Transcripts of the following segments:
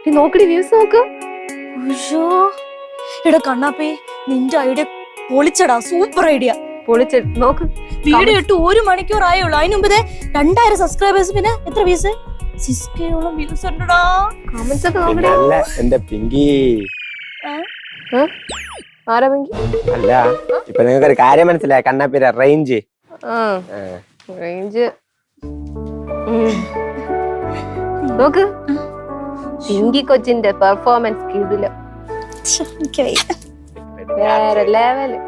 നീ നോക്കടി വ്യൂസ് നോക്ക്. എടാ കണ്ണാപ്പേ നിന്റെ ഐഡിയ പൊളിച്ചടാ, സൂപ്പർ ഐഡിയ. പൊളിച്ച് നോക്ക്. വീഡിയോ ഇട്ട് 1 മണിക്കൂർ ആയുള്ളൂ, അതിന് മുമ്പേ 2000 സബ്സ്ക്രൈബേഴ്സ്, പിന്നെ എത്ര വ്യൂസ്? 6K വ്യൂസ് ഉണ്ടടാ. കമന്റ്സ് ഒക്കെ നോക്കടി. അല്ല എന്റെ പിങ്കി. ആരാ പിങ്കി? അല്ല ഇപ്പൊ നിങ്ങൾക്ക് ഒരു കാര്യം മനസ്സിലായ കണ്ണാപ്പിര റേഞ്ച് റേഞ്ച് നോക്ക്. പിങ്കി കൊച്ചിന്റെ പെർഫോമൻസ് കിടില, വേറെ ലെവല്.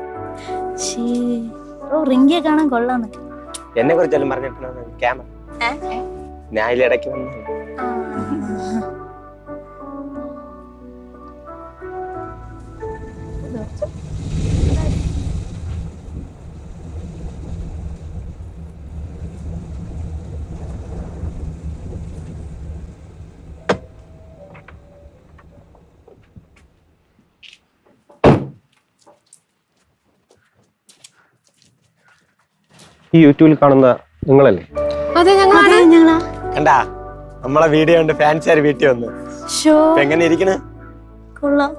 റിംഗിയെ കാണാൻ കൊള്ളാന്ന്. എന്നെ കുറിച്ചെല്ലാം പറഞ്ഞിട്ടുണ്ടോ ക്യാമറ? ഞാൻ ഇടയ്ക്ക് വന്നു. ഈ യൂട്യൂബിൽ കാണുന്ന നിങ്ങളല്ലേ? അതെ ഞങ്ങളാണ്. കണ്ടാ നമ്മളെ വീഡിയോ ഉണ്ട്, ഫാൻസുകാർ വീട്ടിൽ വന്ന്. എങ്ങനെ ഇരിക്കണ്? കൊള്ളാം.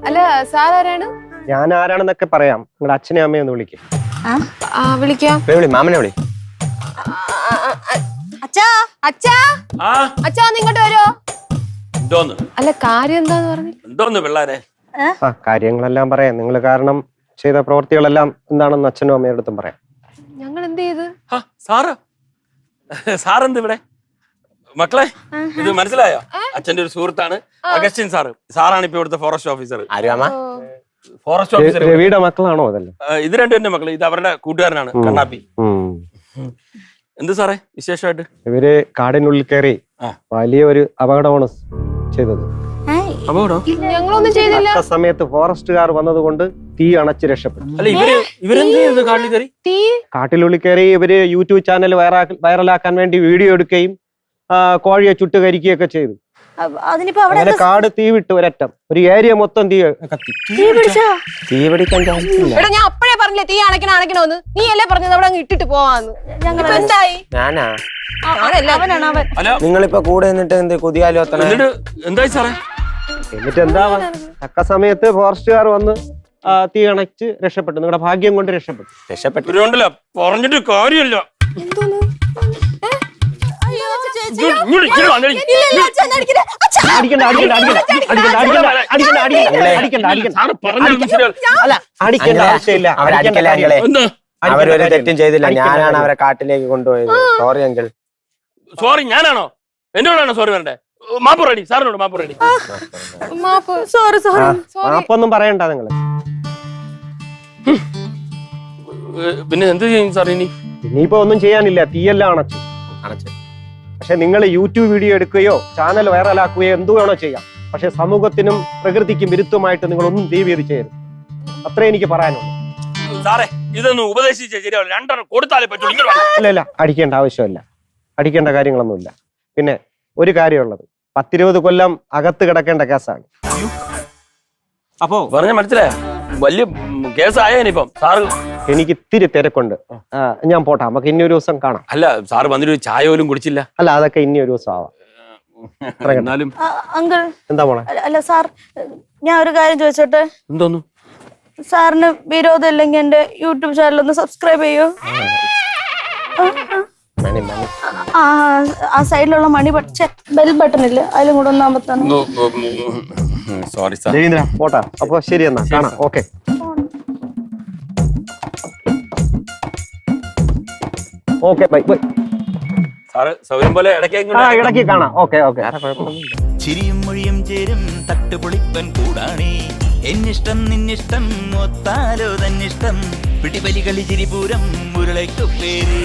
അല്ല സാർ ആരാണ്? ഞാൻ ആരാണെന്നൊക്കെ പറയാം. നിങ്ങളുടെ അച്ഛനെ അമ്മയെ ഒന്ന് വിളിക്കും. വിളിക്കാം. വിളി, മാമനെ വിളി. അച്ഛാ അച്ഛാ അച്ഛാ ഇങ്ങോട്ട് വരുമോ? എന്തോന്ന്? അല്ല കാര്യം എന്താന്ന് പറഞ്ഞു. എന്തോന്ന് പിള്ളേരെ? കാര്യങ്ങളെല്ലാം പറയാം. നിങ്ങൾ കാരണം ചെയ്ത പ്രവൃത്തികളെല്ലാം എന്താണെന്ന് അച്ഛനും അമ്മയുടെ അടുത്തും പറയാം. ഞങ്ങൾ എന്ത് ചെയ്ത്? സാറെന്ത് ഇവിടെ? മക്കളെ ഇത് മനസ്സിലായോ? അച്ഛന്റെ ഒരു സുഹൃത്താണ് അഗസ്റ്റിൻ സാറ്. സാറാണ് ഇപ്പൊ ഇവിടുത്തെ ഫോറസ്റ്റ് ഓഫീസർ. ഫോറസ്റ്റ് ഓഫീസർ രവിയുടെ മക്കളാണോ അതല്ലേ? ഇത് രണ്ടും എന്റെ മക്കള്. ഇത് അവരുടെ കൂട്ടുകാരനാണ് കണ്ണാപ്പി. എന്ത് സാറേ വിശേഷമായിട്ട്? ഇവര് കാടിനുള്ളിൽ കയറി വലിയ ഒരു അപകടമാണ് ചെയ്തത്. ഞങ്ങളൊന്നും ചെയ്തില്ല. ആ സമയത്ത് ഫോറസ്റ്റുകാർ വന്നതുകൊണ്ട് തീ അണച്ച് രക്ഷപ്പെട്ടു. അല്ല ഇവരെന്ത് ചെയ്തു? കാട്ടിൽ കയറി കാട്ടിനുള്ളിൽ കയറി ഇവര് യൂട്യൂബ് ചാനൽ വൈറലാക്കാൻ വേണ്ടി വീഡിയോ എടുക്കുകയും കോഴിയെ ചുട്ടുകരിക്കുകയൊക്കെ ചെയ്തു. അങ്ങനെ കാട് തീ വിട്ടു ഒരറ്റം. ഒരു ഏരിയ മൊത്തം തീ കത്തി. തീ പിടിക്കാൻ എടാ ഞാൻ അപ്പഴേ പറഞ്ഞില്ലേ തീ അണക്കണോന്ന്. നീ അല്ലേ പറഞ്ഞത് അവിടെ അങ്ങ് ഇട്ടിട്ട് പോവാന്ന്. എന്തായി? ഞാനാ? ഹലോ, നിങ്ങളിപ്പോ കൂടെ നിന്നിട്ട് എന്ത് കുതിയാലോ? എന്തായി സാറേ? എന്നിട്ട് എന്താ തക്ക സമയത്ത് ഫോറസ്റ്റുകാർ വന്ന് തീ അണച്ച് രക്ഷപ്പെട്ടു. നിങ്ങളുടെ ഭാഗ്യം കൊണ്ട് രക്ഷപ്പെട്ടു. ഇവരുണ്ടല്ലോ പറഞ്ഞിട്ട് കാര്യമില്ല. അവരൊരു തെറ്റും ചെയ്തില്ല. ഞാനാണ് അവരെ കാട്ടിലേക്ക് കൊണ്ടുപോയത്. Sorry uncle. സോറി ഞാനാണോ? എന്നോടാണോ സോറി പറയണ്ടേ? മാപ്പ് റെഡി. സാറിനോട് മാപ്പ് റെഡി. മാപ്പൊന്നും പറയണ്ട നിങ്ങള്. പിന്നെ എന്ത് ചെയ്യും സാർ ഇനി? ഇനിയിപ്പോ ഒന്നും ചെയ്യാനില്ല. തീയെല്ലാം അണച്ചു. പക്ഷെ നിങ്ങൾ യൂട്യൂബ് വീഡിയോ എടുക്കുകയോ ചാനൽ വൈറലാക്കുകയോ എന്തു വേണോ ചെയ്യാം. പക്ഷെ സമൂഹത്തിനും പ്രകൃതിക്കും വിരുദ്ധമായിട്ട് നിങ്ങൾ ഒന്നും ദയവേത് ചെയ്യരുത്. അത്രേ എനിക്ക് പറയാനുള്ളൂ. സാറേ ഇതൊന്നും ഉപദേശിച്ച ശരിയാവില്ല. 2 കൊടുത്താലേ പറ്റുള്ളൂ. ഇല്ല അടിക്കേണ്ട ആവശ്യമില്ല. അടിക്കേണ്ട കാര്യങ്ങളൊന്നുമില്ല. പിന്നെ ഒരു കാര്യമുള്ളത്, 10-20 കൊല്ലം അകത്ത് കിടക്കേണ്ട കേസാണ്. അപ്പോ പറഞ്ഞ മനസ്സിലായോ? വലിയ കേസായനിപ്പം സാറ്. എനിക്ക് ഇത്തിരി തിരക്കുണ്ട്. ഞാൻ പോട്ടെ. നമുക്ക് ഇനി ഒരു ദിവസം കാണാം. അല്ല സാറ് വന്നിട്ട് ചായ പോലും കുടിച്ചില്ല. അല്ല അതൊക്കെ ഇനി ഒരു ദിവസം ആവാം. അങ്കിൾ എന്താ പോണെ? അല്ല സാർ, ഞാൻ ഒരു കാര്യം ചോദിച്ചോട്ടെ? എന്തോന്നു? സാറിന് വിരോധം ഇല്ലെങ്കിൽ എന്റെ യൂട്യൂബ് ചാനൽ ഒന്ന് സബ്സ്ക്രൈബ് ചെയ്യൂ. ആ സൈഡിലുള്ള ബെൽ ബട്ടൺ ഇല്ല, അതിലും കൂടെ ഒന്ന് അമർത്താണ്. Sorry sir. രവീന്ദ്ര പോട്ടാ. അപ്പൊ ശരി എന്നാ കാണാം. Okay. Okay bye bye. Sir സൗകര്യം പോലെ ഇടയ്ക്ക് കാണാം. ഓക്കെ. ചിരിയും മൊഴിയും ചേരും തട്ടുപൊളിപ്പൻ കൂടാണേ. എന്നിഷ്ടം നിന്നിഷ്ടം ഒത്താലോ തന്നിഷ്ടം. പിടിപലി കളി ചിരിപൂരം മുരളയ്ക്കു പേര്.